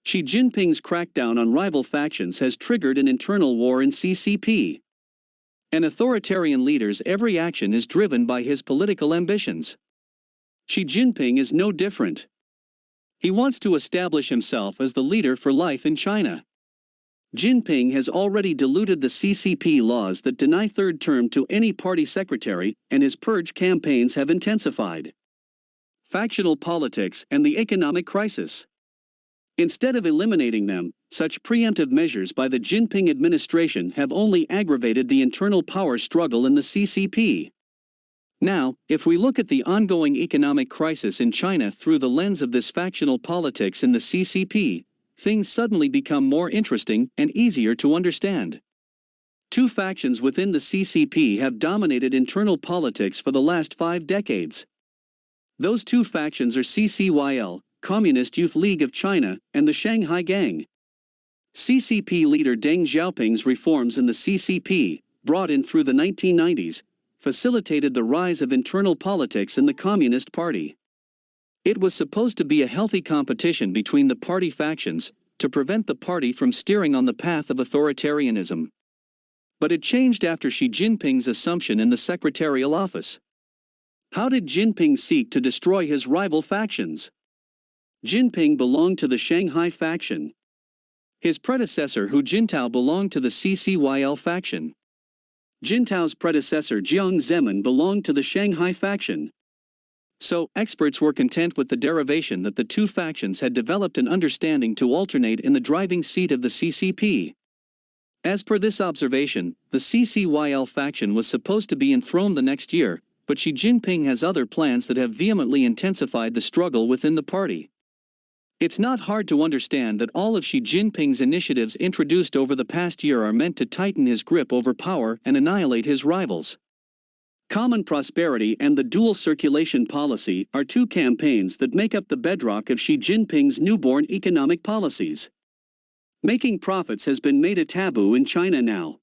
Xi Jinping's crackdown on rival factions has triggered an internal war in CCP. An authoritarian leader's every action is driven by his political ambitions. Xi Jinping is no different. He wants to establish himself as the leader for life in China. Jinping has already diluted the CCP laws that deny third term to any party secretary, and his purge campaigns have intensified. Factional politics and the economic crisis. Instead of eliminating them, such preemptive measures by the Jinping administration have only aggravated the internal power struggle in the CCP. Now, if we look at the ongoing economic crisis in China through the lens of this factional politics in the CCP, things suddenly become more interesting and easier to understand. Two factions within the CCP have dominated internal politics for the last 5 decades. Those two factions are CCYL, Communist Youth League of China, and the Shanghai Gang. CCP leader Deng Xiaoping's reforms in the CCP, brought in through the 1990s, facilitated the rise of internal politics in the Communist Party. It was supposed to be a healthy competition between the party factions, to prevent the party from steering on the path of authoritarianism. But it changed after Xi Jinping's assumption in the secretarial office. How did Jinping seek to destroy his rival factions? Jinping belonged to the Shanghai faction. His predecessor Hu Jintao belonged to the CCYL faction. Jintao's predecessor Jiang Zemin belonged to the Shanghai faction. So, experts were content with the derivation that the two factions had developed an understanding to alternate in the driving seat of the CCP. As per this observation, the CCYL faction was supposed to be enthroned the next year, but Xi Jinping has other plans that have vehemently intensified the struggle within the party. It's not hard to understand that all of Xi Jinping's initiatives introduced over the past year are meant to tighten his grip over power and annihilate his rivals. Common prosperity and the dual circulation policy are two campaigns that make up the bedrock of Xi Jinping's newborn economic policies. Making profits has been made a taboo in China now.